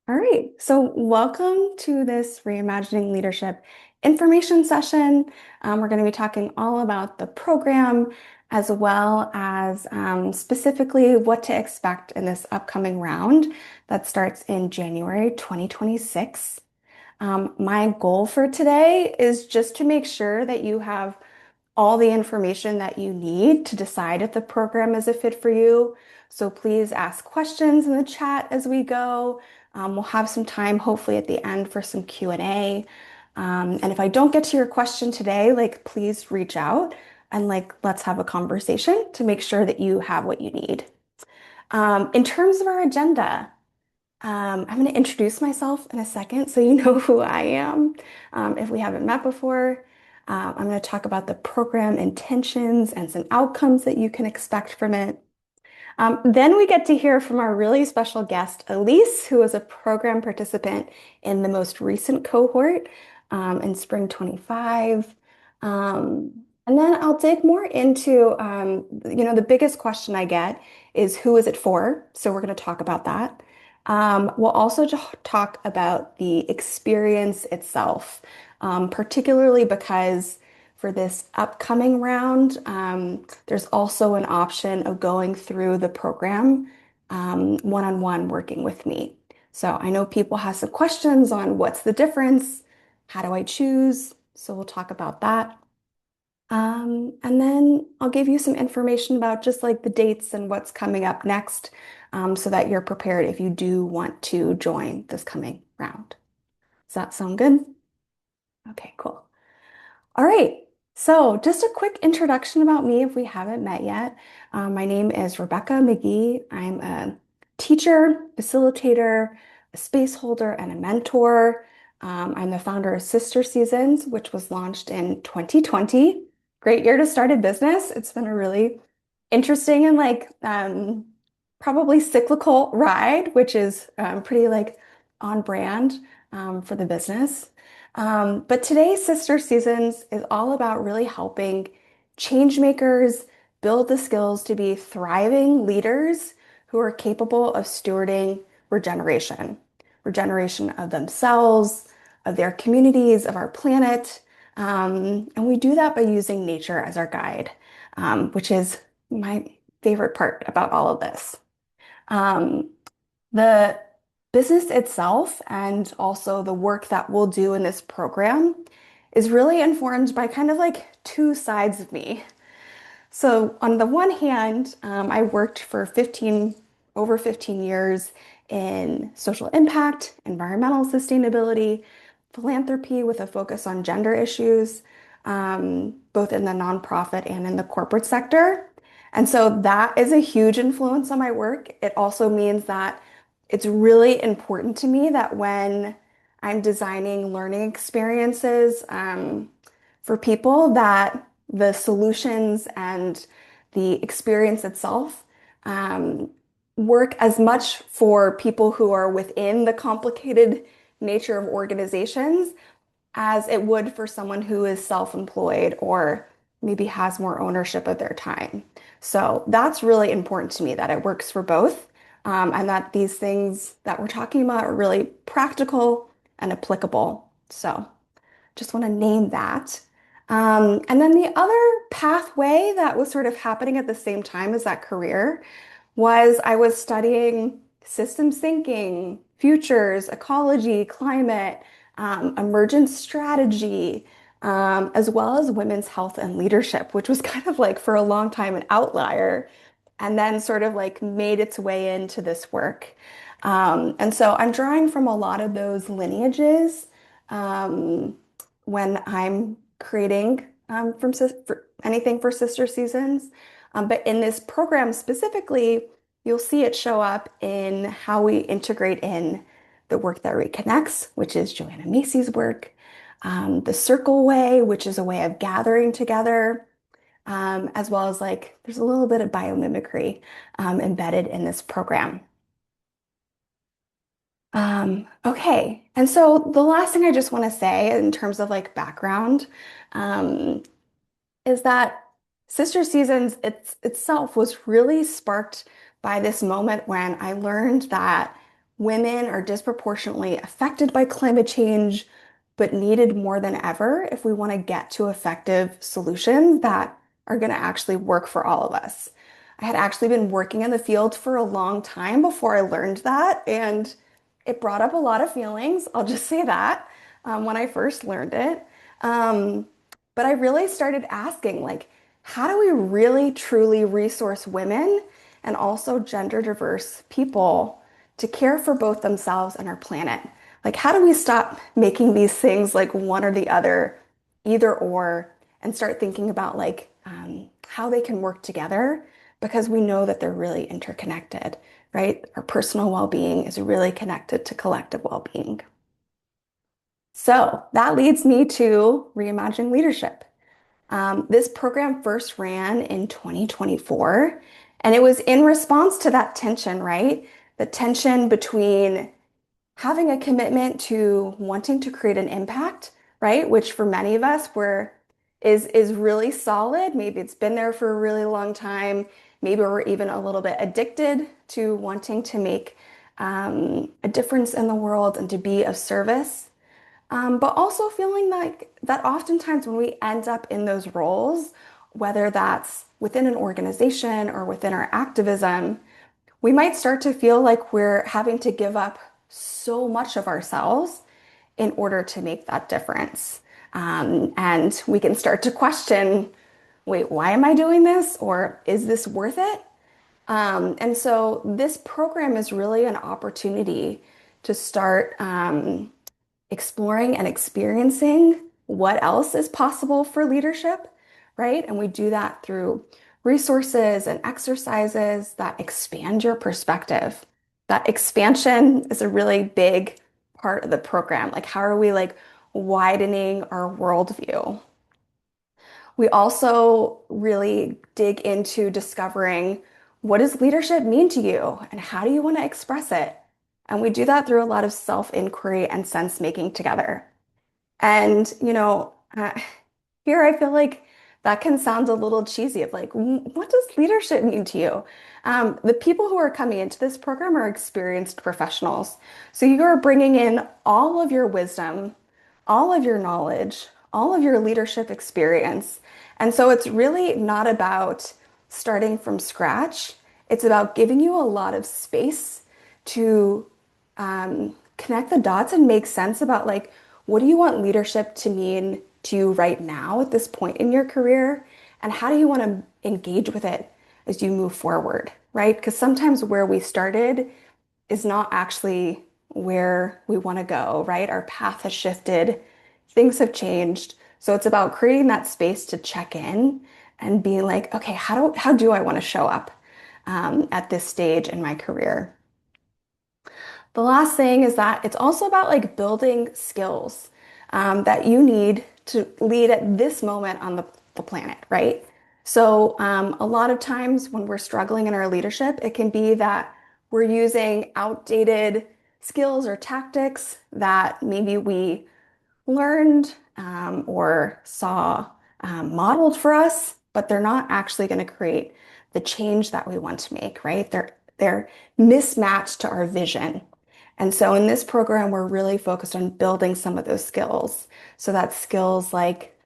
All right, so welcome to this Reimagining Leadership information session. We're going to be talking all about the program as well as specifically what to expect in this upcoming round that starts in January 2026. My goal for today is just to make sure that you have all the information that you need to decide if the program is a fit for you. So please ask questions in the chat as we go. We'll have some time, hopefully at the end, for some Q&A. And if I don't get to your question today, please reach out and let's have a conversation to make sure that you have what you need. In terms of our agenda, I'm going to introduce myself in a second so you know who I am if we haven't met before. I'm going to talk about the program intentions and some outcomes that you can expect from it. Then we get to hear from our really special guest, Elise, who was a program participant in the most recent cohort in spring 25. And then I'll dig more into, the biggest question I get is who is it for? So we're going to talk about that. We'll also talk about the experience itself, particularly because for this upcoming round, there's also an option of going through the program one-on-one working with me. So I know people have some questions on what's the difference, how do I choose? So we'll talk about that. And then I'll give you some information about just like the dates and what's coming up next, so that you're prepared if you do want to join this coming round. Does that sound good? Okay, cool. All right. So just a quick introduction about me if we haven't met yet. My name is Rebecca McGee. I'm a teacher, facilitator, a space holder, and a mentor. I'm the founder of Sister Seasons, which was launched in 2020. Great year to start a business. It's been a really interesting and probably cyclical ride, which is pretty on brand for the business. But today's Sister Seasons is all about really helping change makers build the skills to be thriving leaders who are capable of stewarding regeneration, regeneration of themselves, of their communities, of our planet. And we do that by using nature as our guide, which is my favorite part about all of this. The business itself and also the work that we'll do in this program is really informed by kind of like two sides of me. So on the one hand, I worked for over 15 years in social impact, environmental sustainability, philanthropy with a focus on gender issues, both in the nonprofit and in the corporate sector. And so that is a huge influence on my work. It also means that it's really important to me that when I'm designing learning experiences for people, that the solutions and the experience itself work as much for people who are within the complicated nature of organizations as it would for someone who is self-employed or maybe has more ownership of their time. So that's really important to me that it works for both, and that these things that we're talking about are really practical and applicable. So just want to name that. And then the other pathway that was sort of happening at the same time as that career was I was studying systems thinking, futures, ecology, climate, emergent strategy, as well as women's health and leadership, which was kind of like for a long time an outlier, and then sort of like made its way into this work. And so I'm drawing from a lot of those lineages when I'm creating for anything for Sister Seasons. But in this program specifically, you'll see it show up in how we integrate in the work that reconnects, which is Joanna Macy's work, the circle way, which is a way of gathering together, as well as there's a little bit of biomimicry embedded in this program. Okay, and so the last thing I just want to say in terms of background um, is that Sister Seasons itself was really sparked by this moment when I learned that women are disproportionately affected by climate change, but needed more than ever if we want to get to effective solutions that are going to actually work for all of us. I had actually been working in the field for a long time before I learned that, and it brought up a lot of feelings. I'll just say that when I first learned it. Um, but I really started asking, like, how do we really truly resource women and also gender diverse people to care for both themselves and our planet? Like, how do we stop making these things like one or the other, either or, and start thinking about like how they can work together because we know that they're really interconnected, right? Our personal well-being is really connected to collective well-being. So that leads me to Reimagine Leadership. This program first ran in 2024, and it was in response to that tension, right? The tension between having a commitment to wanting to create an impact, right? Which for many of us is really solid. Maybe it's been there for a really long time. Maybe we're even a little bit addicted to wanting to make a difference in the world and to be of service. But also feeling like that oftentimes when we end up in those roles, whether that's within an organization or within our activism, we might start to feel like we're having to give up so much of ourselves in order to make that difference. And we can start to question, wait, why am I doing this? Or is this worth it? And so this program is really an opportunity to start exploring and experiencing what else is possible for leadership, right? And we do that through resources and exercises that expand your perspective. That expansion is a really big part of the program. Like, how are we like widening our worldview? We also really dig into discovering what does leadership mean to you and how do you want to express it? And we do that through a lot of self-inquiry and sense making together. And, here I feel like that can sound a little cheesy of like, what does leadership mean to you? The people who are coming into this program are experienced professionals. So you are bringing in all of your wisdom, all of your knowledge, all of your leadership experience. And so it's really not about starting from scratch. It's about giving you a lot of space to connect the dots and make sense about like, what do you want leadership to mean to you right now at this point in your career? And how do you want to engage with it as you move forward, right? Because sometimes where we started is not actually where we want to go, right? Our path has shifted, things have changed. So it's about creating that space to check in and being like, okay, how do I want to show up at this stage in my career? The last thing is that it's also about like building skills that you need to lead at this moment on the planet, right? So a lot of times when we're struggling in our leadership, it can be that we're using outdated skills or tactics that maybe we learned or saw modeled for us, but they're not actually going to create the change that we want to make, right? They're mismatched to our vision. And so in this program, we're really focused on building some of those skills. So that's skills like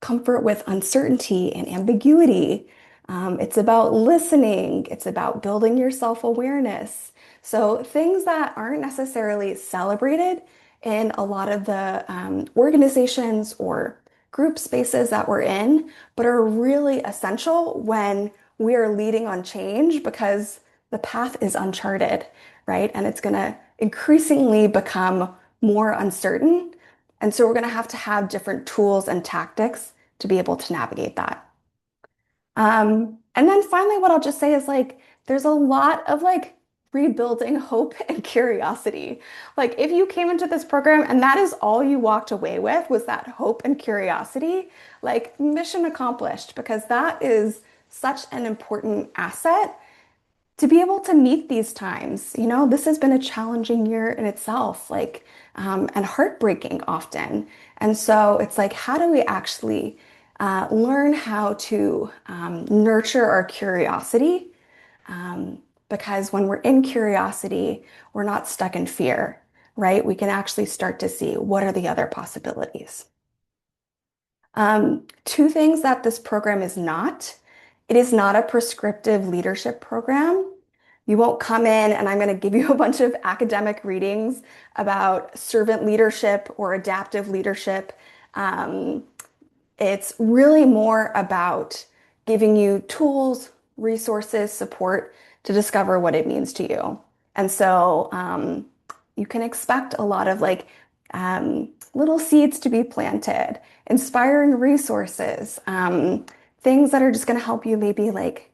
comfort with uncertainty and ambiguity. It's about listening. It's about building your self-awareness. So things that aren't necessarily celebrated in a lot of the organizations or group spaces that we're in, but are really essential when we are leading on change because the path is uncharted, right? And it's going to increasingly become more uncertain. And so we're going to have different tools and tactics to be able to navigate that. And then finally, what I'll just say is like, there's a lot of like rebuilding hope and curiosity. Like, if you came into this program and that is all you walked away with was that hope and curiosity, like mission accomplished, because that is such an important asset to be able to meet these times. This has been a challenging year in itself, like, and heartbreaking often. And so it's like, how do we actually learn how to nurture our curiosity because when we're in curiosity, we're not stuck in fear, right? We can actually start to see what are the other possibilities. Two things that this program is not. It is not a prescriptive leadership program. You won't come in and I'm going to give you a bunch of academic readings about servant leadership or adaptive leadership. Um, it's really more about giving you tools, resources, support to discover what it means to you. And so you can expect a lot of little seeds to be planted, inspiring resources, things that are just going to help you maybe like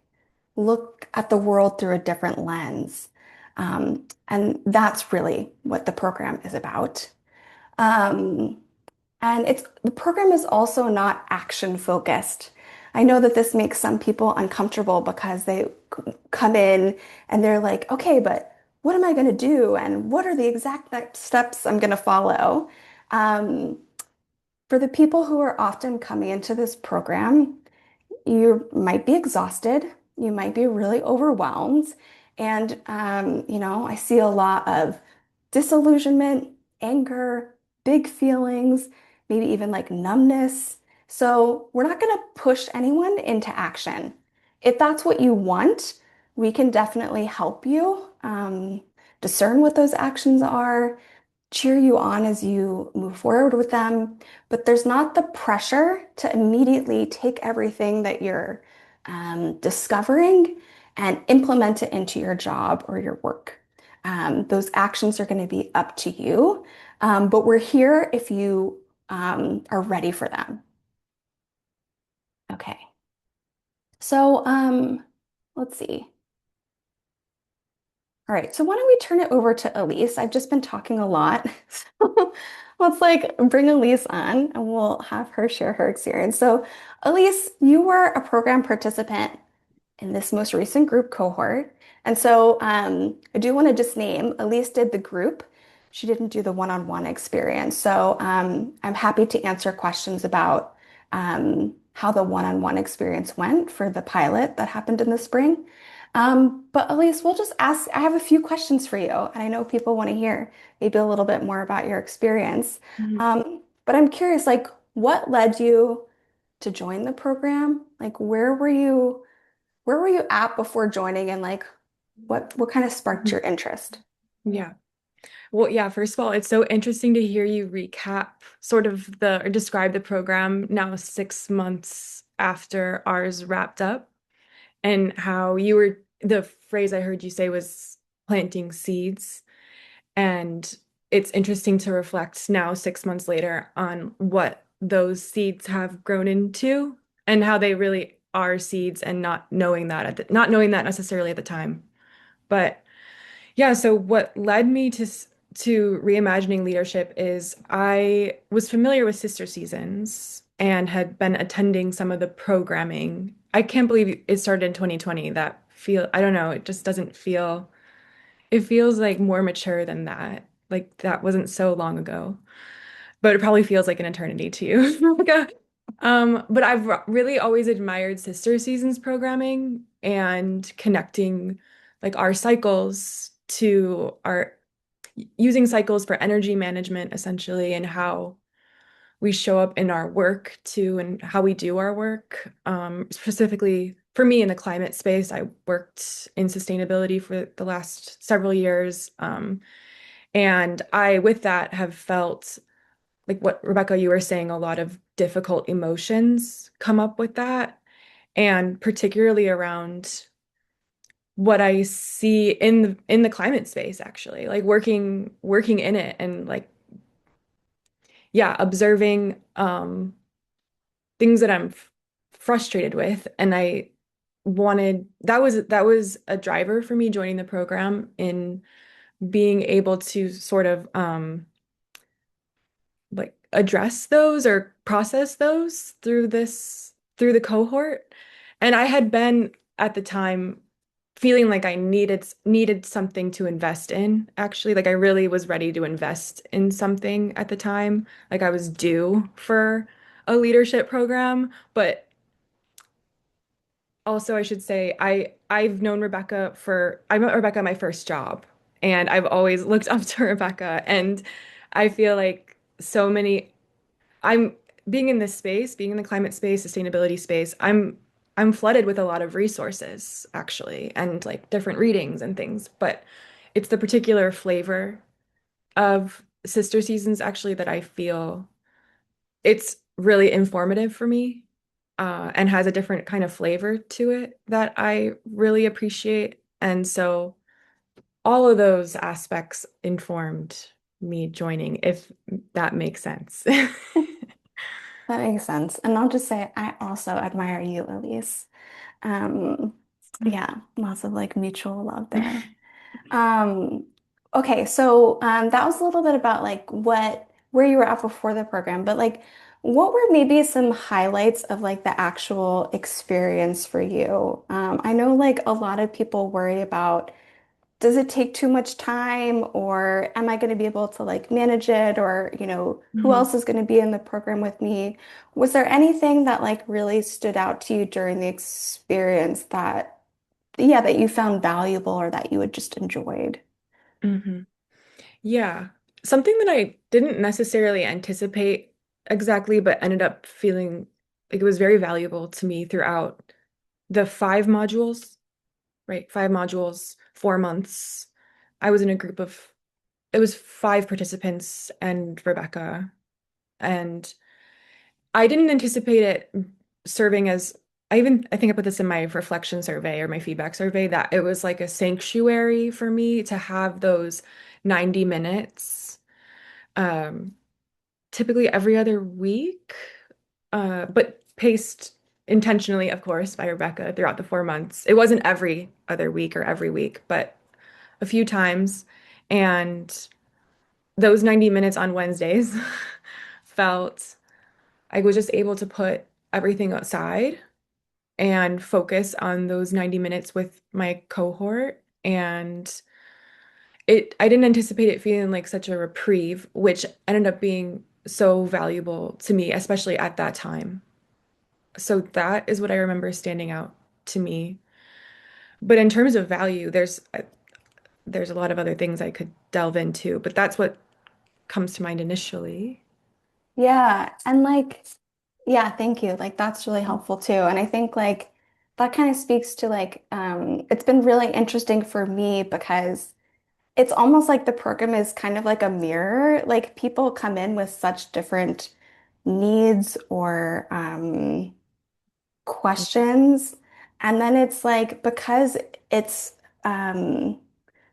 look at the world through a different lens. And that's really what the program is about. Um, and the program is also not action focused. I know that this makes some people uncomfortable because they come in and they're like, okay, but what am I going to do? And what are the exact next steps I'm going to follow? Um, for the people who are often coming into this program, you might be exhausted, you might be really overwhelmed, and I see a lot of disillusionment, anger, big feelings, maybe even like numbness. So we're not going to push anyone into action. If that's what you want, we can definitely help you discern what those actions are, cheer you on as you move forward with them, but there's not the pressure to immediately take everything that you're discovering and implement it into your job or your work. Those actions are going to be up to you, but we're here if you are ready for them. Okay, so let's see. All right, so why don't we turn it over to Elise? I've just been talking a lot. So let's like bring Elise on and we'll have her share her experience. So Elise, you were a program participant in this most recent group cohort. And so I do want to just name Elise did the group. She didn't do the one-on-one experience. So I'm happy to answer questions about how the one-on-one experience went for the pilot that happened in the spring. But Elise, we'll just ask, I have a few questions for you, and I know people want to hear maybe a little bit more about your experience. Mhm. But I'm curious, like, what led you to join the program? Like, where were you at before joining and like what kind of sparked Mhm. your interest? Yeah. Well, yeah, first of all, it's so interesting to hear you recap sort of or describe the program now 6 months after ours wrapped up and how the phrase I heard you say was planting seeds. And it's interesting to reflect now 6 months later on what those seeds have grown into and how they really are seeds and not knowing that necessarily at the time. But yeah, so what led me to reimagining leadership is I was familiar with Sister Seasons and had been attending some of the programming. I can't believe it started in 2020. I don't know, it just doesn't feel, it feels like more mature than that. Like that wasn't so long ago, but it probably feels like an eternity to you. But I've really always admired Sister Seasons programming and connecting like our cycles to our using cycles for energy management essentially and how we show up in our work too and how we do our work. Specifically for me in the climate space, I worked in sustainability for the last several years. And I, with that, have felt like what Rebecca, you were saying, a lot of difficult emotions come up with that. And particularly around what I see in the climate space, actually, like working in it and like, yeah, observing things that I'm frustrated with. And I wanted that was a driver for me joining the program in being able to sort of like address those or process those through the cohort. And I had been at the time feeling like I needed something to invest in, actually. Like I really was ready to invest in something at the time. Like I was due for a leadership program, but also I should say I met Rebecca at my first job, and I've always looked up to Rebecca, and I feel like so many I'm being in this space, being in the climate space, sustainability space, I'm flooded with a lot of resources actually, and like different readings and things, but it's the particular flavor of Sister Seasons actually that I feel it's really informative for me, and has a different kind of flavor to it that I really appreciate. And so all of those aspects informed me joining, if that makes sense. That makes sense. And I'll just say, I also admire you, Elise. Um, yeah, lots of like mutual love there. Um, okay, so that was a little bit about like where you were at before the program, but like what were maybe some highlights of like the actual experience for you? I know like a lot of people worry about, does it take too much time, or am I going to be able to like manage it, or who Mhm. else is going to be in the program with me? Was there anything that like really stood out to you during the experience that yeah, that you found valuable or that you had just enjoyed? Mhm. Yeah. Something that I didn't necessarily anticipate exactly, but ended up feeling like it was very valuable to me throughout the 5 modules, right? 5 modules, 4 months. I was in a group of, it was 5 participants and Rebecca. And I didn't anticipate it serving as, I think I put this in my reflection survey or my feedback survey, that it was like a sanctuary for me to have those 90 minutes, um, typically every other week, but paced intentionally, of course, by Rebecca throughout the 4 months. It wasn't every other week or every week, but a few times. And those 90 minutes on Wednesdays felt I was just able to put everything aside and focus on those 90 minutes with my cohort. And I didn't anticipate it feeling like such a reprieve, which ended up being so valuable to me, especially at that time. So that is what I remember standing out to me. But in terms of value, there's a lot of other things I could delve into, but that's what comes to mind initially. Yeah, and like, yeah, thank you. Like that's really helpful too. And I think like that kind of speaks to like it's been really interesting for me because it's almost like the program is kind of like a mirror. Like people come in with such different needs or questions. And then it's like because it's um,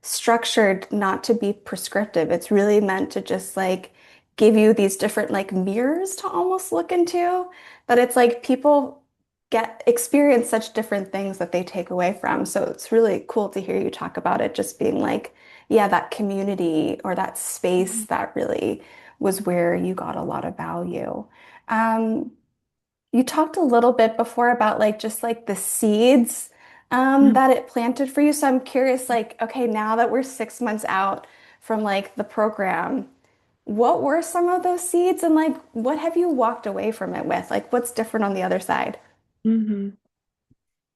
structured not to be prescriptive, it's really meant to just like give you these different like mirrors to almost look into. That it's like people get experience such different things that they take away from. So it's really cool to hear you talk about it just being like, yeah, that community or that space Mhm. that really was where you got a lot of value. Um, you talked a little bit before about like just like the seeds Mhm. that it planted for you. So I'm curious, like, okay, now that we're 6 months out from like the program, what were some of those seeds and like what have you walked away from it with? Like, what's different on the other side? Mhm.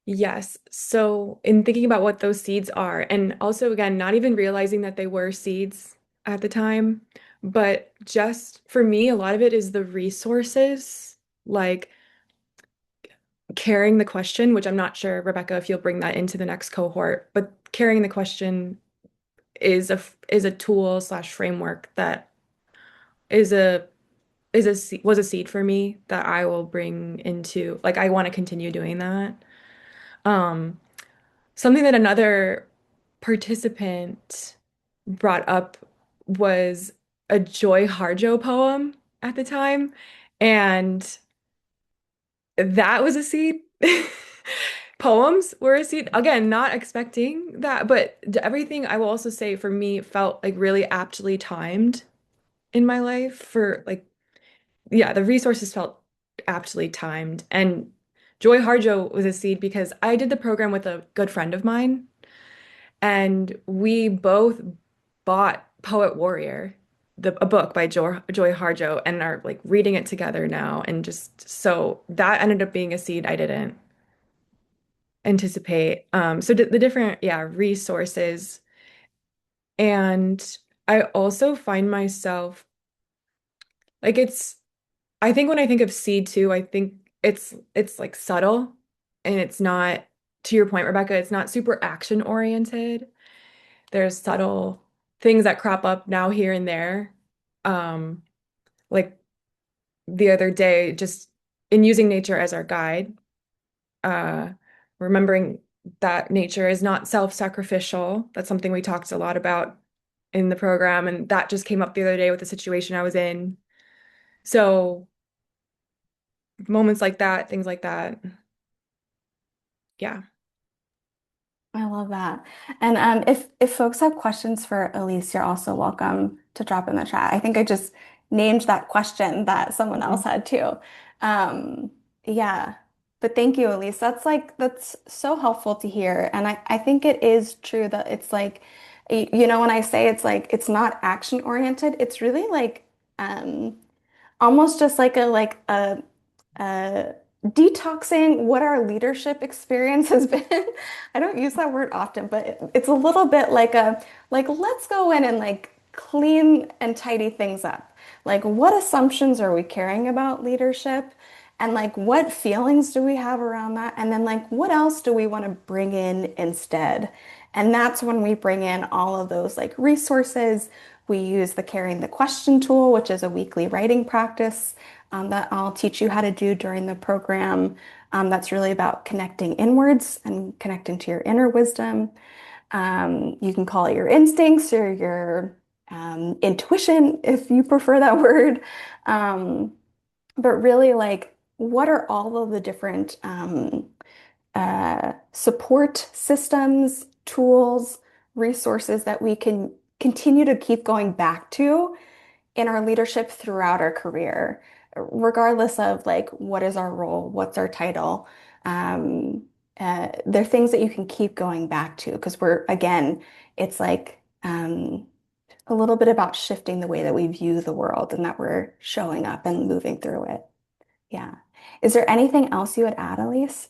Yes. So, in thinking about what those seeds are, and also again, not even realizing that they were seeds at the time, but just for me, a lot of it is the resources, like carrying the question, which I'm not sure, Rebecca, if you'll bring that into the next cohort, but carrying the question is a tool slash framework that is a was a seed for me that I will bring into, like I want to continue doing that. Um, Something that another participant brought up was a Joy Harjo poem at the time, and that was a seed. Poems were a seed. Again, not expecting that, but everything I will also say for me felt like really aptly timed in my life for like, yeah, the resources felt aptly timed. And Joy Harjo was a seed because I did the program with a good friend of mine. And we both bought Poet Warrior, a book by Joy Harjo, and are like reading it together now. And just so that ended up being a seed I didn't. anticipate. So the different, yeah, resources. And I also find myself like I think when I think of seed too, I think it's like subtle and it's not, to your point, Rebecca, it's not super action oriented. There's subtle things that crop up now here and there. Um, like the other day, just in using nature as our guide, uh, remembering that nature is not self-sacrificial. That's something we talked a lot about in the program, and that just came up the other day with the situation I was in. So moments like that, things like that. Yeah. I love that. And if folks have questions for Elise, you're also welcome to drop in the chat. I think I just named that question that someone else Mhm. had too. Yeah. But thank you, Elise. That's so helpful to hear. And I think it is true that it's like, when I say it's like it's not action oriented, it's really like um almost just like a detoxing what our leadership experience has been. I don't use that word often, but it's a little bit like let's go in and like clean and tidy things up. Like what assumptions are we carrying about leadership? And like what feelings do we have around that? And then like what else do we want to bring in instead? And that's when we bring in all of those like resources. We use the Carrying the Question tool, which is a weekly writing practice that I'll teach you how to do during the program. That's really about connecting inwards and connecting to your inner wisdom. You can call it your instincts or your intuition if you prefer that word. Um, but really, like, what are all of the different support systems, tools, resources that we can continue to keep going back to in our leadership throughout our career, regardless of like what is our role, what's our title. Um, they're things that you can keep going back to because again, it's like a little bit about shifting the way that we view the world and that we're showing up and moving through it. Yeah. Is there anything else you would add, Elise?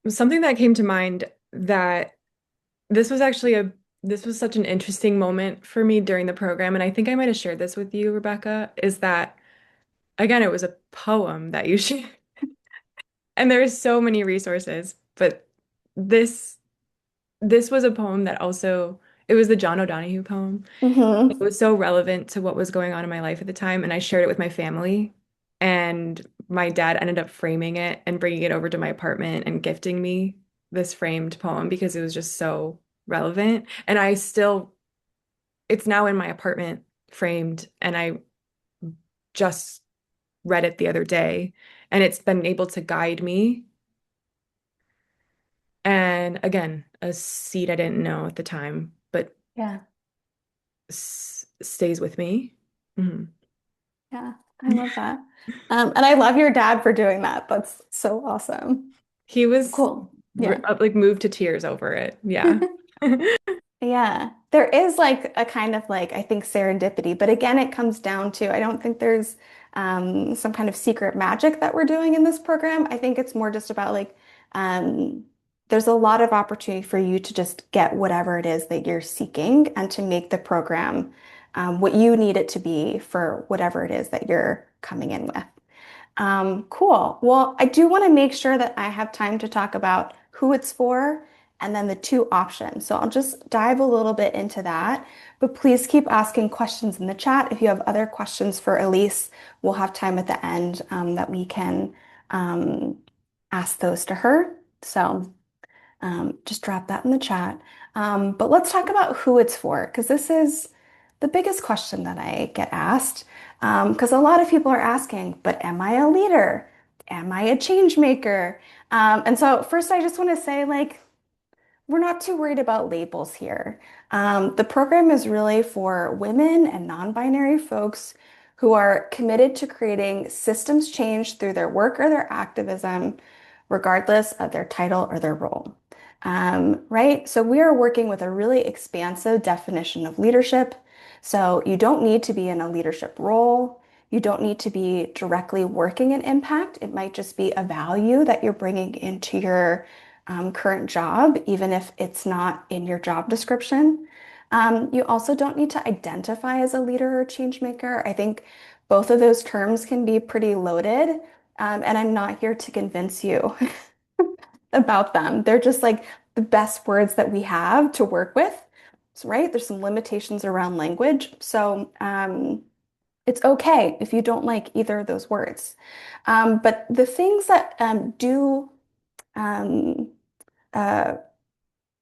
Something that came to mind that this was actually a this was such an interesting moment for me during the program, and I think I might have shared this with you, Rebecca, is that again, it was a poem that you shared. And there's so many resources, but this this was a poem that also it was the John O'Donohue poem. It Mm-hmm. was so relevant to what was going on in my life at the time, and I shared it with my family. And my dad ended up framing it and bringing it over to my apartment and gifting me this framed poem because it was just so relevant. And it's now in my apartment framed, and I just read it the other day, and it's been able to guide me. And again, a seed I didn't know at the time, but Yeah. stays with me. Mhm. Yeah. I love that. And I love your dad for doing that. That's so awesome. He was Cool. Yeah. like moved to tears over it. Yeah. Yeah, there is like a kind of like I think serendipity, but again, it comes down to I don't think there's some kind of secret magic that we're doing in this program. I think it's more just about like um, there's a lot of opportunity for you to just get whatever it is that you're seeking and to make the program what you need it to be for whatever it is that you're coming in with. Cool. Well, I do want to make sure that I have time to talk about who it's for and then the two options. So I'll just dive a little bit into that, but please keep asking questions in the chat. If you have other questions for Elise, we'll have time at the end that we can um, ask those to her. So just drop that in the chat. But let's talk about who it's for, because this is the biggest question that I get asked. Because a lot of people are asking, but am I a leader? Am I a change maker? And so first, I just want to say, like, we're not too worried about labels here. The program is really for women and non-binary folks who are committed to creating systems change through their work or their activism, regardless of their title or their role. Right? So we are working with a really expansive definition of leadership. So you don't need to be in a leadership role. You don't need to be directly working an impact. It might just be a value that you're bringing into your current job, even if it's not in your job description. You also don't need to identify as a leader or change maker. I think both of those terms can be pretty loaded, and I'm not here to convince you about them. They're just like the best words that we have to work with. So, right? There's some limitations around language. So, it's okay if you don't like either of those words. But the things that do um, uh,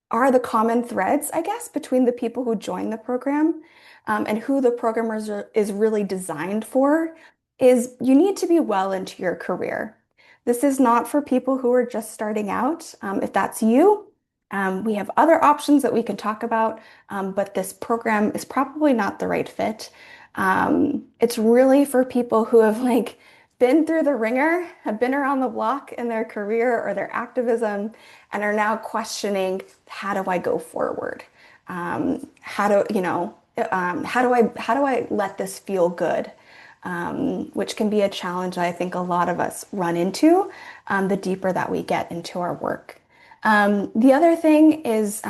are the common threads, I guess, between the people who join the program and who the is really designed for is you need to be well into your career. This is not for people who are just starting out. If that's you, we have other options that we can talk about, but this program is probably not the right fit. It's really for people who have like been through the ringer, have been around the block in their career or their activism, and are now questioning, how do I go forward? How do you know? How do I let this feel good? Which can be a challenge that I think a lot of us run into the deeper that we get into our work. The other thing is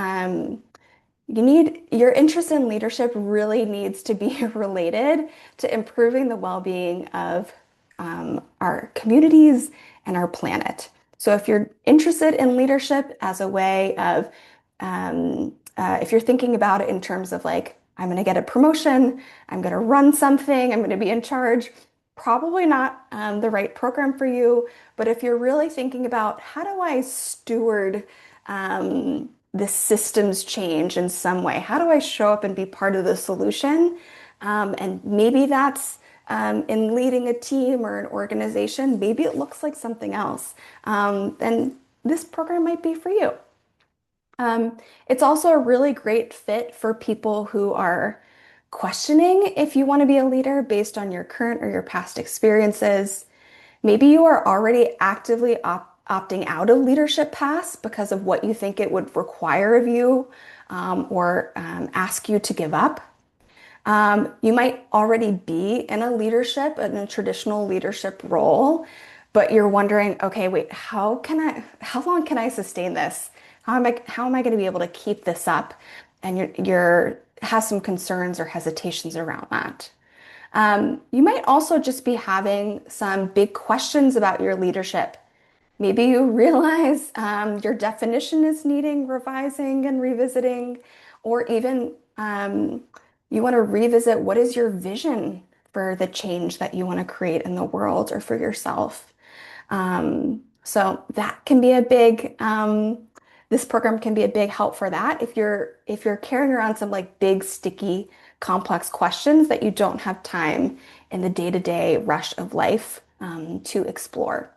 your interest in leadership really needs to be related to improving the well-being of our communities and our planet. So if you're interested in leadership as a way of, if you're thinking about it in terms of like, I'm going to get a promotion, I'm going to run something, I'm going to be in charge, probably not the right program for you. But if you're really thinking about how do I steward this systems change in some way? How do I show up and be part of the solution? And maybe that's in leading a team or an organization. Maybe it looks like something else. Then this program might be for you. It's also a really great fit for people who are questioning if you want to be a leader based on your current or your past experiences. Maybe you are already actively opting out of leadership paths because of what you think it would require of you or ask you to give up. You might already be in in a traditional leadership role, but you're wondering, okay, wait, how long can I sustain this? How am I going to be able to keep this up? And has some concerns or hesitations around that. You might also just be having some big questions about your leadership. Maybe you realize your definition is needing revising and revisiting, or even you want to revisit what is your vision for the change that you want to create in the world or for yourself. So that can be this program can be a big help for that if you're carrying around some like big, sticky, complex questions that you don't have time in the day-to-day rush of life to explore.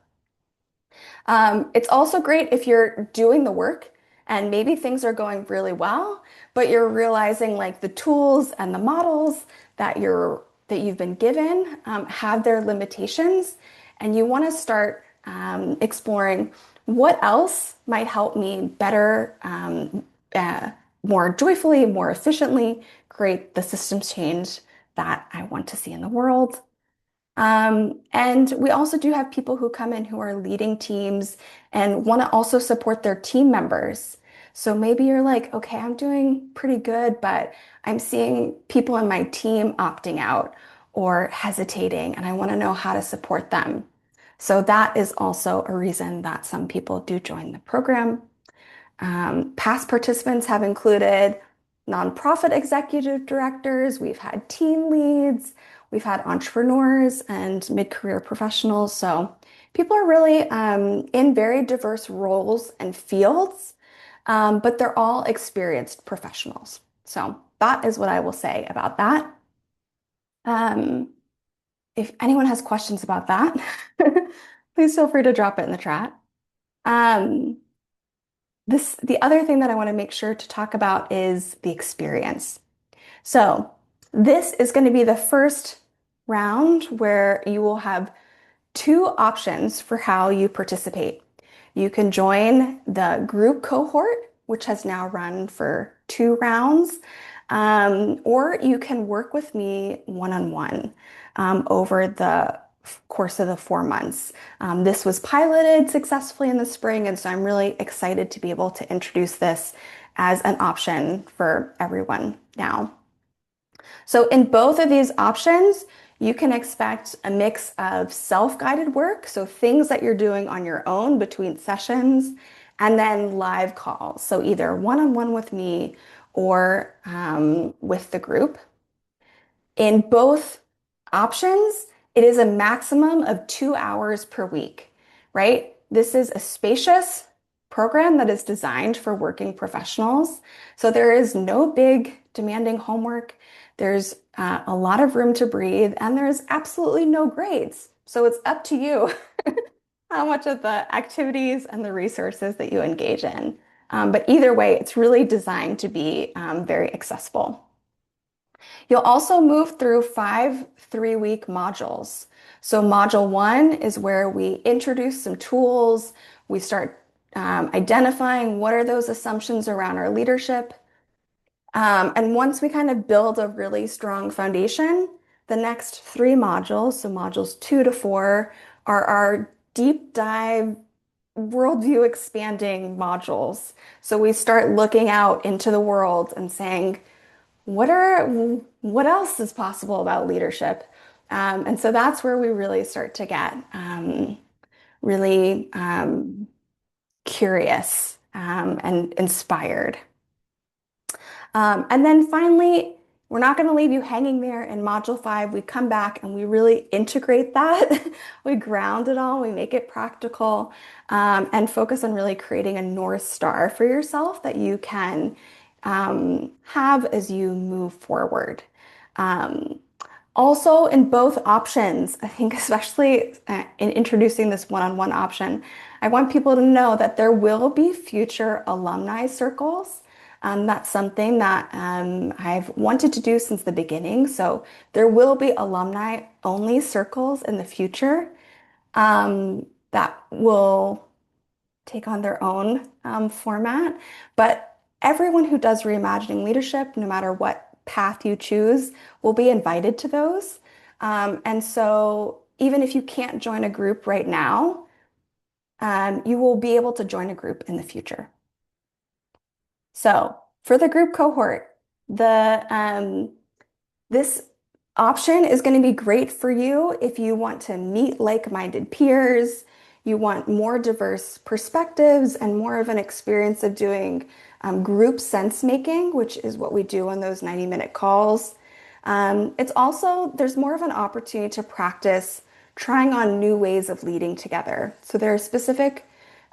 It's also great if you're doing the work and maybe things are going really well, but you're realizing like the tools and the models that you've been given have their limitations, and you want to start exploring what else might help me better, more joyfully, more efficiently create the systems change that I want to see in the world. And we also do have people who come in who are leading teams and want to also support their team members. So maybe you're like, okay, I'm doing pretty good, but I'm seeing people in my team opting out or hesitating, and I want to know how to support them. So that is also a reason that some people do join the program. Past participants have included nonprofit executive directors, we've had team leads, we've had entrepreneurs and mid-career professionals. So people are really in very diverse roles and fields, but they're all experienced professionals. So that is what I will say about that. Um, if anyone has questions about that, please feel free to drop it in the chat. Um, the other thing that I want to make sure to talk about is the experience. So this is going to be the first round where you will have two options for how you participate. You can join the group cohort, which has now run for 2 rounds, or you can work with me one-on-one over the course of the 4 months. This was piloted successfully in the spring, and so I'm really excited to be able to introduce this as an option for everyone now. So in both of these options, you can expect a mix of self-guided work, so things that you're doing on your own between sessions, and then live calls. So either one-on-one with me or with the group. In both options, it is a maximum of 2 hours per week, right? This is a spacious program that is designed for working professionals. So there is no big demanding homework. There's a lot of room to breathe, and there's absolutely no grades. So it's up to you how much of the activities and the resources that you engage in. But either way, it's really designed to be very accessible. You'll also move through 5 3-week modules. So, module one is where we introduce some tools. We start identifying what are those assumptions around our leadership. And once we kind of build a really strong foundation, the next 3 modules, so modules 2 to 4, are our deep dive, worldview expanding modules. So we start looking out into the world and saying, what else is possible about leadership? And so that's where we really start to get really curious and inspired. And then finally, we're not going to leave you hanging there in module 5. We come back and we really integrate that. We ground it all, we make it practical, and focus on really creating a North Star for yourself that you can have as you move forward. Um, Also, in both options, I think especially in introducing this one-on-one option, I want people to know that there will be future alumni circles. That's something that I've wanted to do since the beginning. So there will be alumni-only circles in the future that will take on their own format. But everyone who does reimagining leadership, no matter what path you choose, will be invited to those. And so even if you can't join a group right now, you will be able to join a group in the future. So for the group cohort, the this option is going to be great for you if you want to meet like-minded peers, you want more diverse perspectives and more of an experience of doing group sense making, which is what we do on those 90-minute calls. It's also, there's more of an opportunity to practice trying on new ways of leading together. So there are specific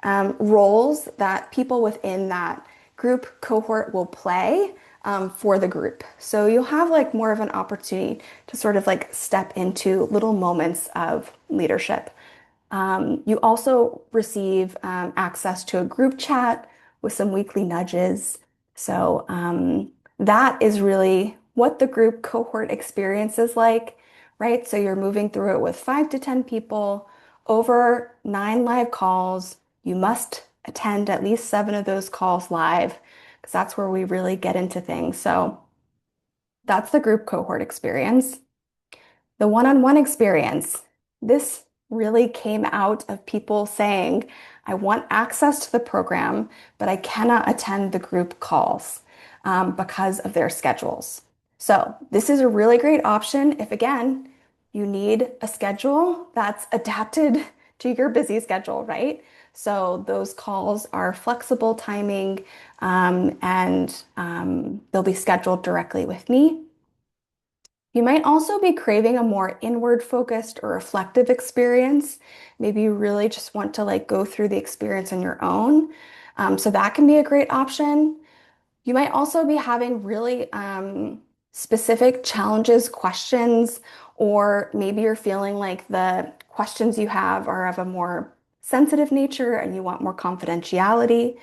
roles that people within that group cohort will play for the group. So you'll have like more of an opportunity to sort of like step into little moments of leadership. You also receive access to a group chat with some weekly nudges. So that is really what the group cohort experience is like, right? So you're moving through it with 5 to 10 people over 9 live calls. You must attend at least 7 of those calls live because that's where we really get into things. So that's the group cohort experience. The one-on-one experience. This really came out of people saying, I want access to the program, but I cannot attend the group calls because of their schedules. So this is a really great option if, again, you need a schedule that's adapted to your busy schedule, right? So those calls are flexible timing and they'll be scheduled directly with me. You might also be craving a more inward focused or reflective experience. Maybe you really just want to like go through the experience on your own. So that can be a great option. You might also be having really specific challenges, questions, or maybe you're feeling like the questions you have are of a more sensitive nature and you want more confidentiality.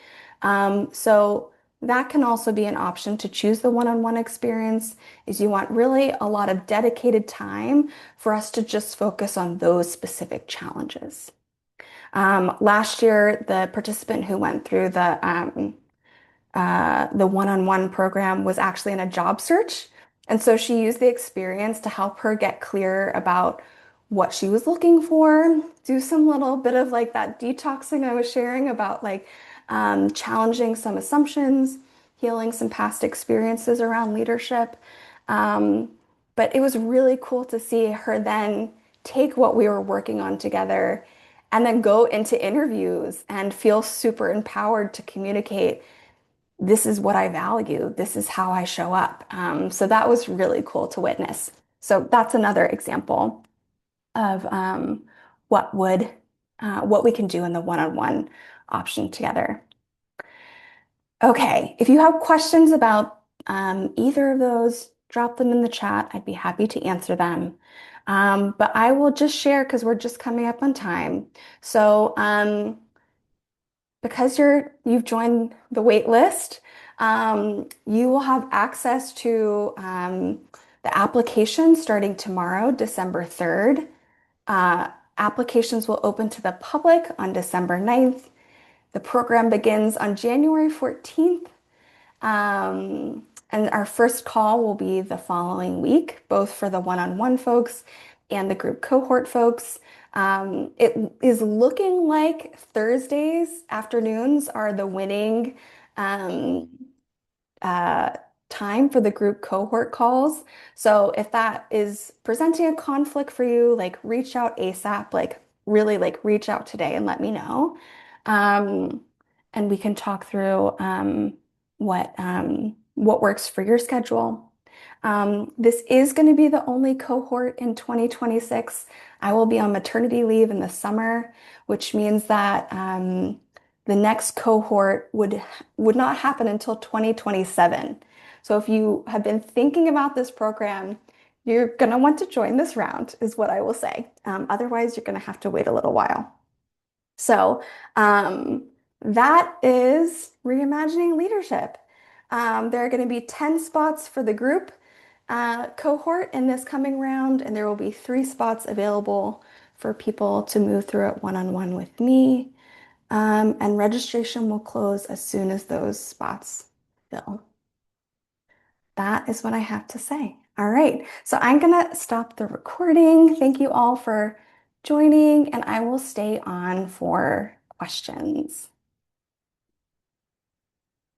So that can also be an option to choose the one-on-one experience is you want really a lot of dedicated time for us to just focus on those specific challenges. Last year, the participant who went through the one-on-one program was actually in a job search. And so she used the experience to help her get clear about what she was looking for, do some little bit of like that detoxing I was sharing about like challenging some assumptions, healing some past experiences around leadership. Um, but it was really cool to see her then take what we were working on together and then go into interviews and feel super empowered to communicate. This is what I value. This is how I show up. So that was really cool to witness. So that's another example of what would what we can do in the one-on-one option together. Okay, if you have questions about either of those, drop them in the chat. I'd be happy to answer them. But I will just share because we're just coming up on time. So because you've joined the wait list, you will have access to the application starting tomorrow, December 3rd. Applications will open to the public on December 9th. The program begins on January 14th. And our first call will be the following week, both for the one-on-one folks and the group cohort folks. It is looking like Thursdays afternoons are the winning um, uh, time for the group cohort calls. So if that is presenting a conflict for you, like reach out ASAP, like really like reach out today and let me know. Um, and we can talk through what works for your schedule. This is going to be the only cohort in 2026. I will be on maternity leave in the summer, which means that the next cohort would not happen until 2027. So if you have been thinking about this program, you're going to want to join this round, is what I will say. Otherwise, you're going to have to wait a little while. So um, that is reimagining leadership. There are going to be 10 spots for the group cohort in this coming round, and there will be 3 spots available for people to move through it one-on-one with me. And registration will close as soon as those spots fill. That is what I have to say. All right, so I'm gonna stop the recording. Thank you all for joining, and I will stay on for questions.